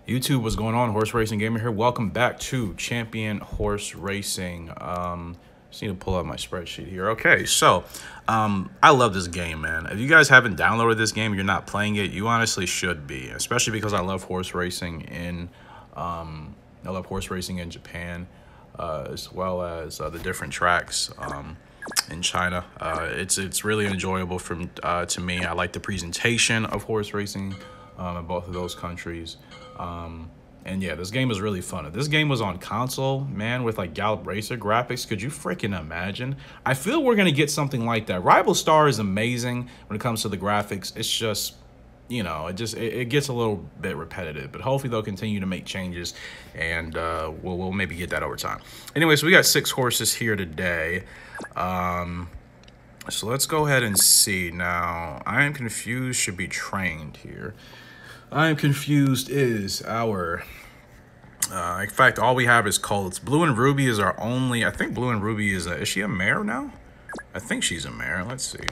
YouTube, what's going on? Horse Racing Gamer here. Welcome back to Champion Horse Racing. Just need to pull up my spreadsheet here. Okay, so I love this game, man. If you guys haven't downloaded this game, you're not playing it, you honestly should be, especially because I love horse racing in Japan, as well as the different tracks in China. It's really enjoyable to me. I like the presentation of horse racing in both of those countries. And yeah, this game is really fun. If this game was on console, man, with like Gallop racer graphics, could you freaking imagine? I feel we're gonna get something like that. Rival Star is amazing when it comes to the graphics. It's just, you know, it gets a little bit repetitive, but hopefully they'll continue to make changes, and we'll maybe get that over time. Anyway, so we got 6 horses here today. So let's go ahead and see. Now, I Am Confused should be trained here. I Am Confused is our, in fact, all we have is colts. Blue and Ruby is our only, I think Blue and Ruby is she a mare now? I think she's a mare. Let's see.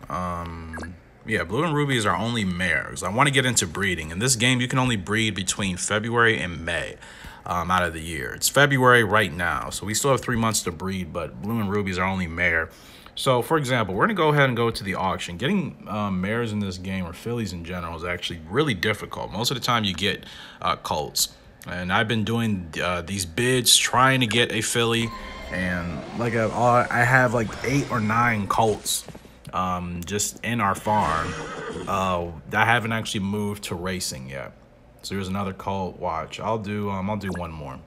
Yeah, Blue and Ruby is our only mare, because I want to get into breeding. In this game, you can only breed between February and May out of the year. It's February right now, so we still have 3 months to breed, but Blue and Ruby is our only mare. So, for example, we're going to go ahead and go to the auction. Getting mares in this game, or fillies in general, is actually really difficult. Most of the time you get colts. And I've been doing these bids trying to get a filly. And like I have like 8 or 9 colts just in our farm. I haven't actually moved to racing yet. So here's another colt. Watch. I'll do one more.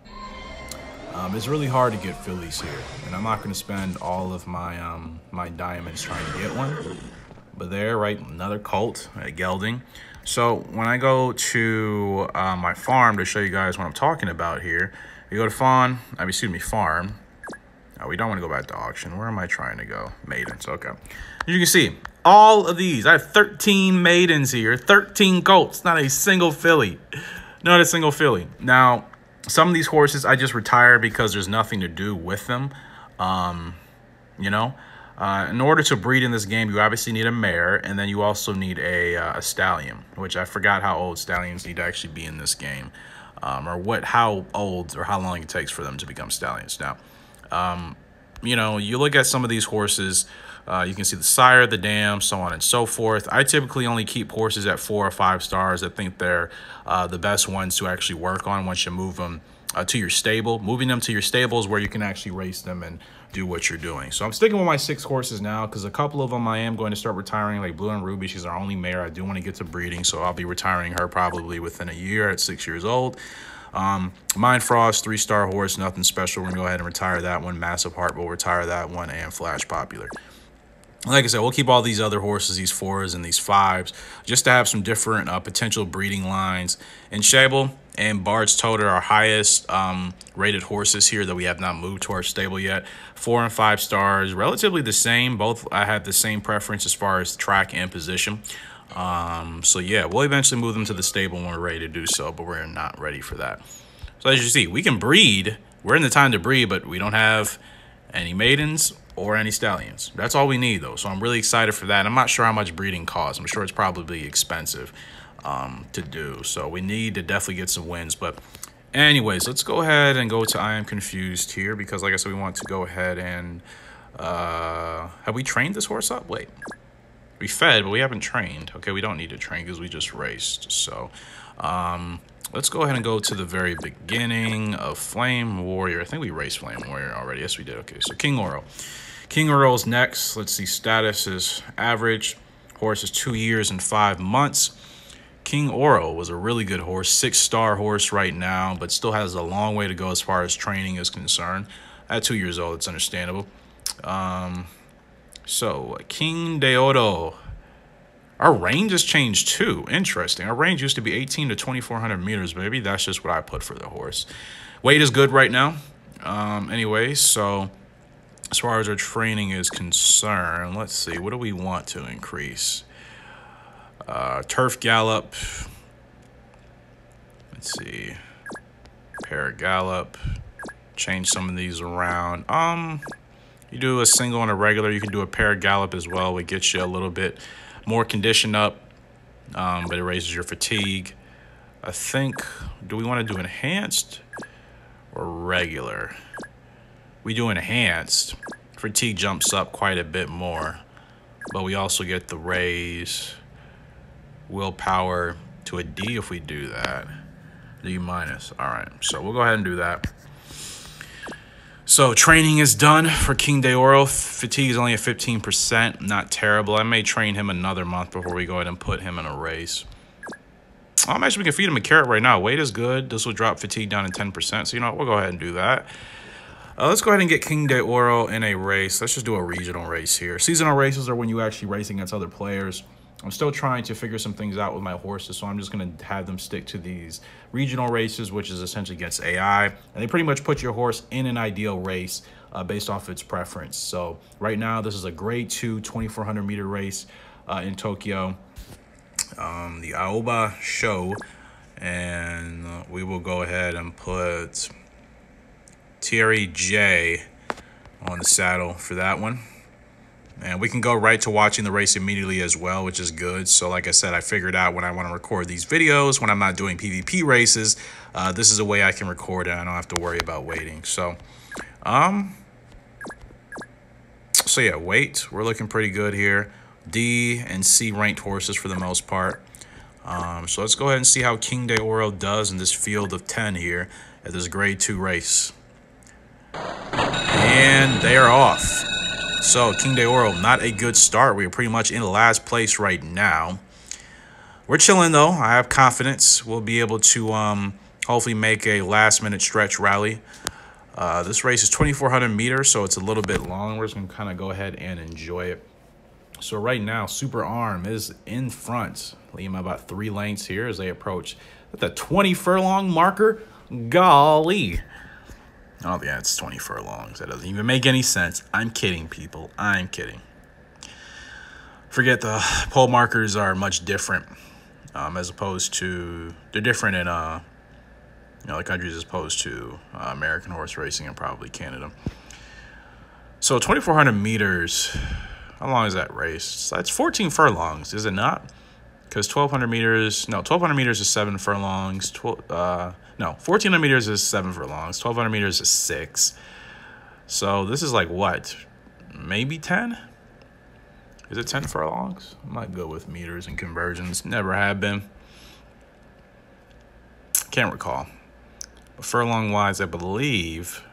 It's really hard to get fillies here, and I'm not going to spend all of my my diamonds trying to get one. But there, right, another colt at gelding. So when I go to my farm to show you guys what I'm talking about here, you go to farm. We don't want to go back to auction. Where am I trying to go? Maidens, okay. As you can see, all of these, I have 13 maidens here, 13 colts, not a single filly. Not a single filly. Now, some of these horses I just retire because there's nothing to do with them. You know, in order to breed in this game, you obviously need a mare, and then you also need a stallion, which I forgot how old stallions need to actually be in this game, or how old or how long it takes for them to become stallions. Now, you know, you look at some of these horses, you can see the sire, the dam, so on and so forth. I typically only keep horses at 4 or 5 stars. I think they're the best ones to actually work on once you move them to your stable. Moving them to your stable is where you can actually race them and do what you're doing. So I'm sticking with my 6 horses now, because a couple of them I am going to start retiring, like Blue and Ruby. She's our only mare. I do want to get to breeding, so I'll be retiring her probably within a year at 6 years old. Mind Frost, 3-star horse, nothing special. We're gonna go ahead and retire that one. Massive Heart, we'll retire that one, and Flash Popular. Like I said, we'll keep all these other horses, these 4s and these 5s, just to have some different potential breeding lines. And Shable and Bard's Toter, our highest rated horses here that we have not moved to our stable yet. 4 and 5 stars, relatively the same. Both I have the same preference as far as track and position. So yeah, we'll eventually move them to the stable when we're ready to do so, but we're not ready for that. So as you see, we can breed. We're in the time to breed, but we don't have any maidens or any stallions. That's all we need, though. So I'm really excited for that. I'm not sure how much breeding costs. I'm sure it's probably expensive to do. So we need to definitely get some wins. But anyways, let's go ahead and go to I Am Confused here, because like I said, we want to go ahead and have we trained this horse up? Wait. We fed, but we haven't trained. Okay, we don't need to train because we just raced. So let's go ahead and go to the very beginning of Flame Warrior. I think we raced Flame Warrior already. Yes, we did. Okay, so King Oro. King Oro's next. Let's see, status is average. Horse is 2 years and 5 months. King Oro was a really good horse, 6-star horse right now, but still has a long way to go as far as training is concerned. At 2 years old, it's understandable. So, King de Oro. Our range has changed too. Interesting. Our range used to be 18 to 2,400 meters. Maybe that's just what I put for the horse. Weight is good right now. Anyway, so as far as our training is concerned, let's see. What do we want to increase? Turf Gallop. Let's see. Pair Gallop. Change some of these around. You do a single and a regular. You can do a pair Gallop as well. It gets you a little bit more condition up, but it raises your fatigue. I think, do we want to do enhanced or regular? We do enhanced. Fatigue jumps up quite a bit more, but we also get the raise willpower to a D if we do that. D minus. All right, so we'll go ahead and do that. So training is done for King de Oro. Fatigue is only at 15%. Not terrible. I may train him another month before we go ahead and put him in a race. Actually, we can feed him a carrot right now. Weight is good. This will drop fatigue down to 10%. So, you know what? We'll go ahead and do that. Let's go ahead and get King de Oro in a race. Let's just do a regional race here. Seasonal races are when you actually race against other players. I'm still trying to figure some things out with my horses, so I'm just going to have them stick to these regional races, which is essentially against AI. And they pretty much put your horse in an ideal race based off its preference. So right now, this is a grade 2 2,400 meter race in Tokyo, the Aoba show. And we will go ahead and put Thierry J on the saddle for that one. And we can go right to watching the race immediately as well, which is good. So like I said, I figured out when I want to record these videos, when I'm not doing PvP races, this is a way I can record it. I don't have to worry about waiting. So yeah, weight, we're looking pretty good here. D and C ranked horses for the most part. So let's go ahead and see how King de Oro does in this field of 10 here at this grade 2 race. And they are off. So, King de Oro, not a good start. We're pretty much in last place right now. We're chilling, though. I have confidence we'll be able to hopefully make a last-minute stretch rally. This race is 2,400 meters, so it's a little bit long. We're just going to kind of go ahead and enjoy it. So, right now, Super Arm is in front. Leaving about 3 lengths here as they approach the 20-furlong marker. Golly. Oh, yeah, it's 20 furlongs. That doesn't even make any sense. I'm kidding, people. I'm kidding. Forget the pole markers are much different as opposed to... They're different in other countries as opposed to American horse racing and probably Canada. So 2,400 meters. How long is that race? That's 14 furlongs, is it not? Because 1,200 meters... No, 1,200 meters is 7 furlongs. No, 1,400 meters is 7 furlongs. 1,200 meters is 6. So this is like what? Maybe 10? Is it 10 furlongs? I'm not good with meters and conversions. Never have been. Can't recall. But furlong-wise, I believe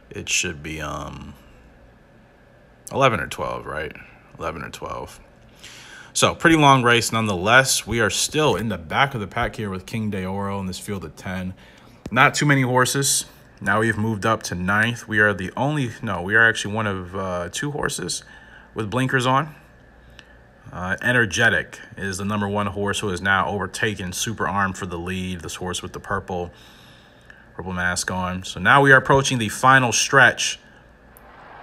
it should be 11 or 12, right? 11 or 12. So, pretty long race nonetheless. We are still in the back of the pack here with King de Oro in this field of 10. Not too many horses. Now we've moved up to 9th. We are the only... No, we are actually one of 2 horses with blinkers on. Energetic is the #1 horse who has now overtaken Super Arm for the lead. This horse with the purple mask on. So now we are approaching the final stretch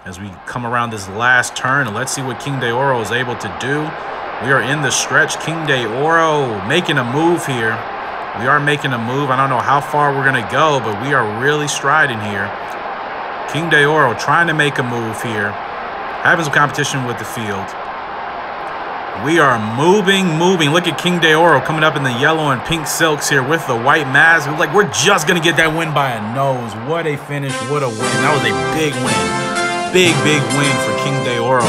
as we come around this last turn. And let's see what King de Oro is able to do. We are in the stretch. King de Oro making a move here. We are making a move. I don't know how far we're going to go, but we are really striding here. King de Oro trying to make a move here. Having some competition with the field. We are moving. Look at King de Oro coming up in the yellow and pink silks here with the white mask. We're just going to get that win by a nose. What a finish. What a win. That was a big win. Big win for King de Oro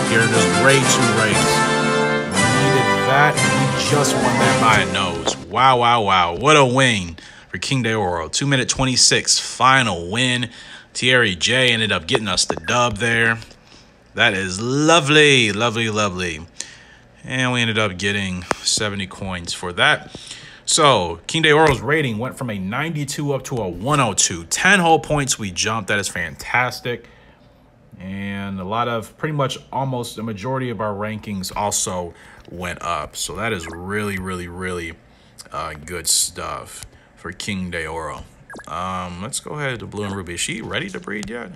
here in this grade 2 race. That we just won that by a nose. Wow. What a win for King de Oro. 2-minute 26 final win. Thierry J ended up getting us the dub there. That is lovely. And we ended up getting 70 coins for that. So King de Oro's rating went from a 92 up to a 102. 10 whole points we jumped. That is fantastic. And a lot of, pretty much almost a majority of our rankings also went up. So that is really good stuff for King de Oro. Let's go ahead to Blue and Ruby. Is she ready to breed yet?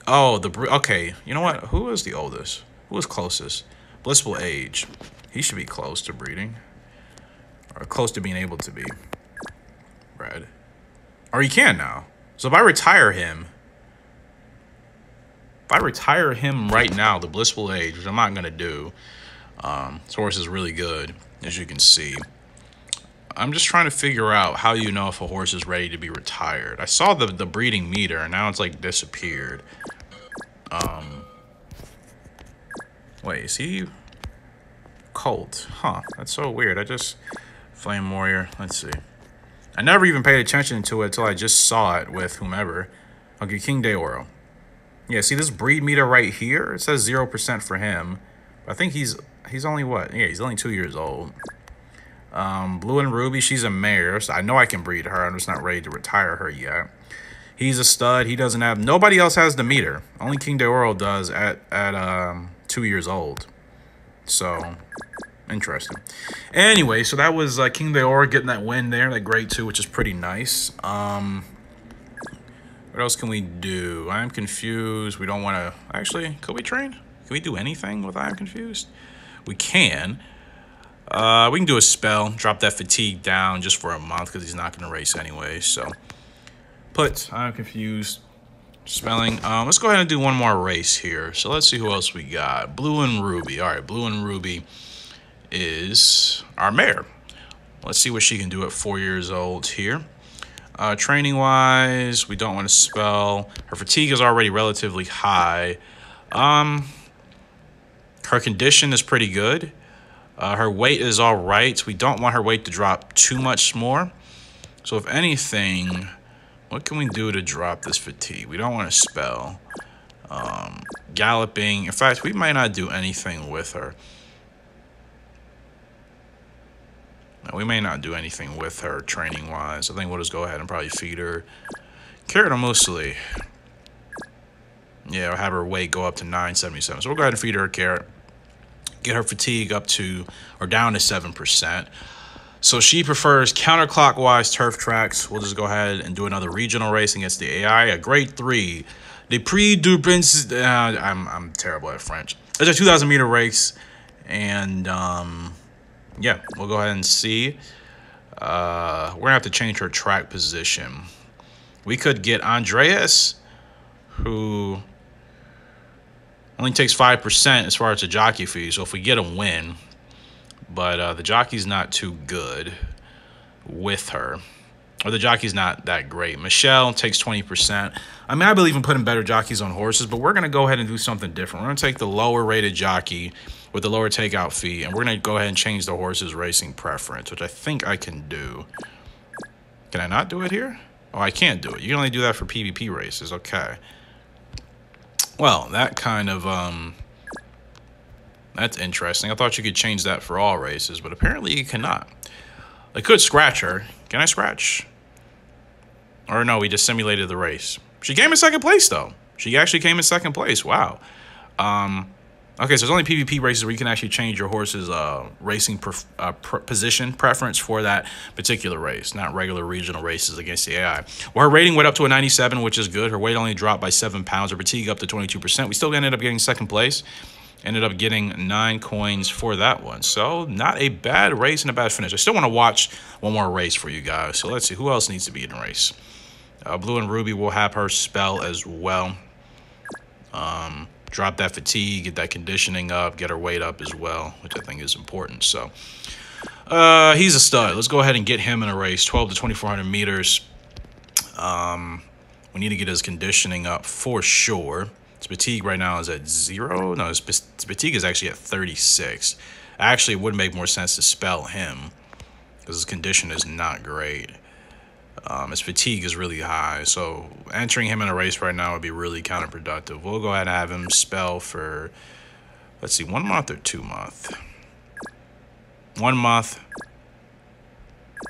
Oh, okay. You know what? Who is the oldest? Who is closest? Blissful age. He should be close to breeding. Or close to being able to be bred. Or he can now. So if I retire him... right now, the blissful age, which I'm not going to do, This horse is really good, as you can see. I'm just trying to figure out how you know if a horse is ready to be retired. I saw the breeding meter, and now it's like disappeared. Wait, is he colt? Huh, that's so weird. Flame Warrior, let's see. I never even paid attention to it until I just saw it with whomever. Okay, King de Oro. Yeah, see this breed meter right here? It says 0% for him. I think he's only what? Yeah, he's only 2 years old. Blue and Ruby, she's a mare, so I know I can breed her. I'm just not ready to retire her yet. He's a stud. He doesn't have... Nobody else has the meter. Only King de Oro does at 2 years old. So, interesting. Anyway, so that was King de Oro getting that win there, that grade 2, which is pretty nice. What else can we do? I'm confused. We don't want to... Actually, could we train? Can we do anything with I'm confused? We can. We can do a spell, drop that fatigue down just for a month because he's not going to race anyway. So, I'm confused. Spelling. Let's go ahead and do one more race here. So let's see who else we got. Blue and Ruby. All right, Blue and Ruby is our mare. Let's see what she can do at 4 years old here. Training wise, we don't want to spell. Her fatigue is already relatively high. Her condition is pretty good. Her weight is all right. We don't want her weight to drop too much more. So if anything, what can we do to drop this fatigue? We don't want to spell. Galloping. In fact, we might not do anything with her. No, we may not do anything with her training-wise. I think we'll just go ahead and probably feed her carrot or muesli. Yeah, we'll have her weight go up to 977. So we'll go ahead and feed her a carrot. Get her fatigue up to, or down to 7%. So she prefers counterclockwise turf tracks. We'll just go ahead and do another regional race against the AI. A grade 3. The Prix du Prince. I'm terrible at French. It's a 2,000 meter race. And, yeah, we'll go ahead and see. We're going to have to change her track position. We could get Andreas, who only takes 5% as far as the jockey fee. So if we get a win, but the jockey's not too good with her, or the jockey's not that great. Michelle takes 20%. I mean, I believe in putting better jockeys on horses, but we're going to go ahead and do something different. We're going to take the lower rated jockey with the lower takeout fee, and we're going to go ahead and change the horse's racing preference, which I think I can do. Can I not do it here? Oh, I can't do it. You can only do that for PvP races. Okay. Well, that kind of, that's interesting. I thought you could change that for all races, but apparently you cannot. I could scratch her. Can I scratch? Or no, we just simulated the race. She came in second place, though. She actually came in second place. Wow. Okay, so there's only PvP races where you can actually change your horse's racing position preference for that particular race, not regular regional races against the AI. Well, her rating went up to a 97, which is good. Her weight only dropped by 7 pounds. Her fatigue up to 22%. We still ended up getting second place. Ended up getting 9 coins for that one. So not a bad race and a bad finish. I still want to watch one more race for you guys. So let's see who else needs to be in the race. Blue and Ruby will have her spell as well. Drop that fatigue, get that conditioning up, get her weight up as well, which I think is important. So he's a stud. Let's go ahead and get him in a race, 12 to 2,400 meters. We need to get his conditioning up for sure. His fatigue right now is at 0. No, his fatigue is actually at 36. Actually, it would make more sense to spell him because his condition is not great. His fatigue is really high, so entering him in a race right now would be really counterproductive. We'll go ahead and have him spell for, let's see, 1 month or 2 months. 1 month.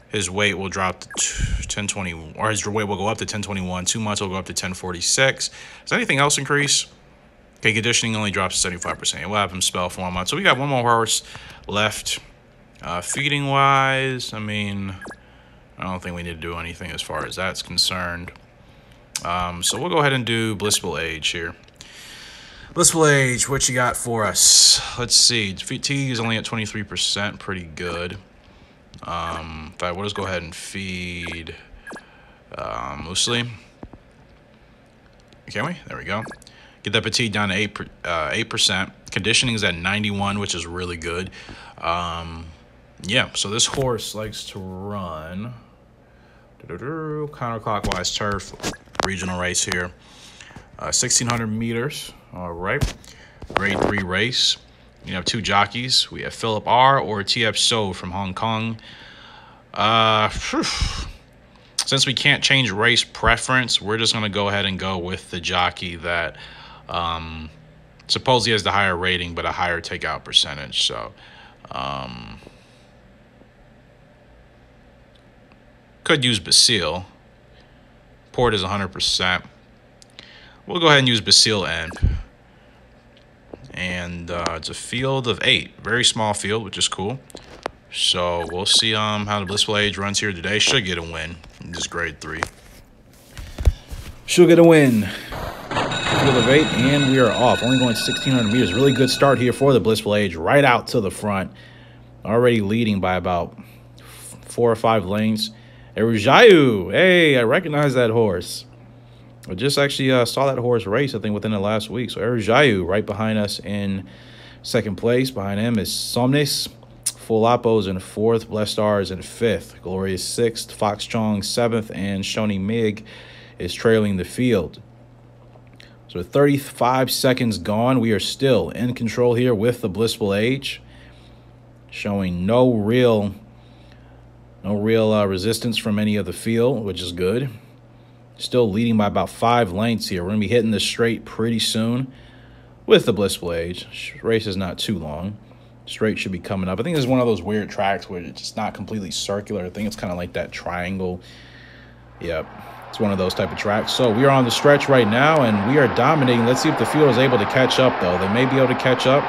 His weight will drop to 1020, or his weight will go up to 1021. 2 months will go up to 1046. Does anything else increase? Okay, conditioning only drops to 75%. We'll have him spell for 1 month. So we got one more horse left. Feeding wise, I mean, I don't think we need to do anything as far as that's concerned. So we'll go ahead and do Blissful Age here. Blissful Age, what you got for us? Let's see. Fatigue is only at 23%. Pretty good. In fact, we'll just go ahead and feed muesli. Can we? There we go. Get that fatigue down to 8%. Conditioning is at 91, which is really good. Yeah, so this horse likes to run counterclockwise turf, regional race here. 1,600 meters. All right. Grade 3 race. You have 2 jockeys. We have Philip R. or TF So from Hong Kong. Since we can't change race preference, we're just going to go ahead and go with the jockey that supposedly has the higher rating but a higher takeout percentage. So could use Basile. Port is 100%. We'll go ahead and use Basile End. And it's a field of 8. Very small field, which is cool. So we'll see how the Blissful Age runs here today. Should get a win. Just grade 3. Should get a win. Field of 8, and we are off. Only going 1,600 meters. Really good start here for the Blissful Age. Right out to the front. Already leading by about 4 or 5 lengths. Erujayu. Hey, I recognize that horse. I just actually saw that horse race, I think, within the last week. So Erujayu right behind us in 2nd place. Behind him is Somnis. Full Apos in 4th. Blessed Stars in 5th. Glorious 6th. Fox Chong 7th. And Shoni Mig is trailing the field. So 35 seconds gone. We are still in control here with the Blissful Age. Showing no real resistance from any of the field, which is good. Still leading by about 5 lengths here. We're going to be hitting this straight pretty soon with the Blissful Age. Race is not too long. Straight should be coming up. I think this is one of those weird tracks where it's just not completely circular. I think it's kind of like that triangle. Yep, it's one of those type of tracks. So we are on the stretch right now, and we are dominating. Let's see if the field is able to catch up, though. They may be able to catch up.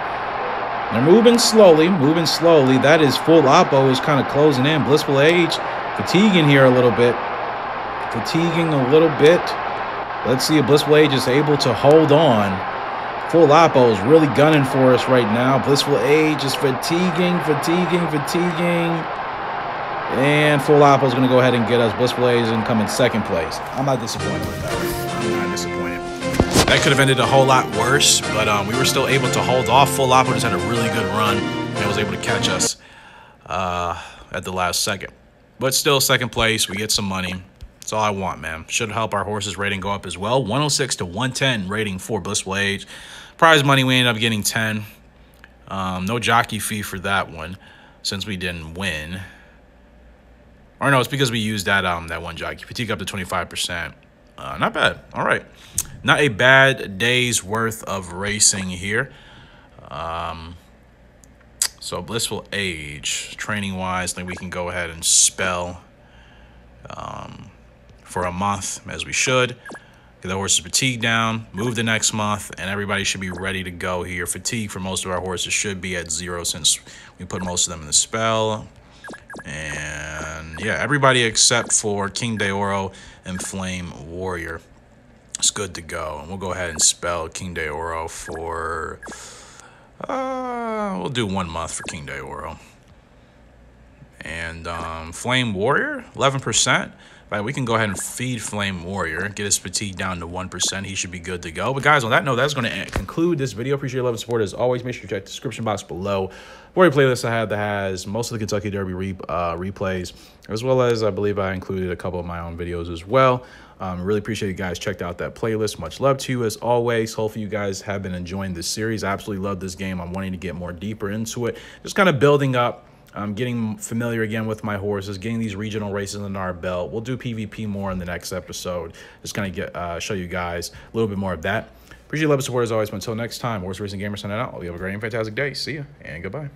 They're moving slowly, That is Full Oppo is kind of closing in. Blissful Age fatiguing here a little bit. Let's see if Blissful Age is able to hold on. Full Oppo is really gunning for us right now. Blissful Age is fatiguing. And Full Oppo is going to go ahead and get us. Blissful Age is going to come in 2nd place. I'm not disappointed with that. I'm not disappointed. That could have ended a whole lot worse, but we were still able to hold off. Full Oppo just had a really good run and was able to catch us at the last second. But still 2nd place. We get some money. That's all I want, man. Should help our horse's rating go up as well. 106 to 110 rating for Blissful Age. Prize money, we ended up getting 10. No jockey fee for that one since we didn't win. Or no, it's because we used that one jockey. Fatigue up to 25%. Not bad. All right. Not a bad day's worth of racing here. So Blissful Age, training-wise, I think we can go ahead and spell for a month, as we should. Get the horse's fatigue down, move the next month, and everybody should be ready to go here. Fatigue for most of our horses should be at 0 since we put most of them in the spell. And yeah, everybody except for King de Oro and Flame Warrior. It's good to go. And we'll go ahead and spell King de Oro for we'll do 1 month for King de Oro. And Flame Warrior, 11%. Right, we can go ahead and feed Flame Warrior, get his fatigue down to 1%. He should be good to go. But guys, on that note, that's going to conclude this video. Appreciate your love and support as always. Make sure you check the description box below for a playlist I have that has most of the Kentucky Derby replays, as well as I believe I included a couple of my own videos as well. Really appreciate you guys checked out that playlist. Much love to you as always. Hopefully you guys have been enjoying this series. I absolutely love this game. I'm wanting to get more deeper into it. Just kind of building up. I'm getting familiar again with my horses, getting these regional races under our belt. We'll do PvP more in the next episode. Just kind of show you guys a little bit more of that. Appreciate your love and support as always. But until next time, Horse Racing Gamer signing out. Hope you have a great and fantastic day. See ya and goodbye.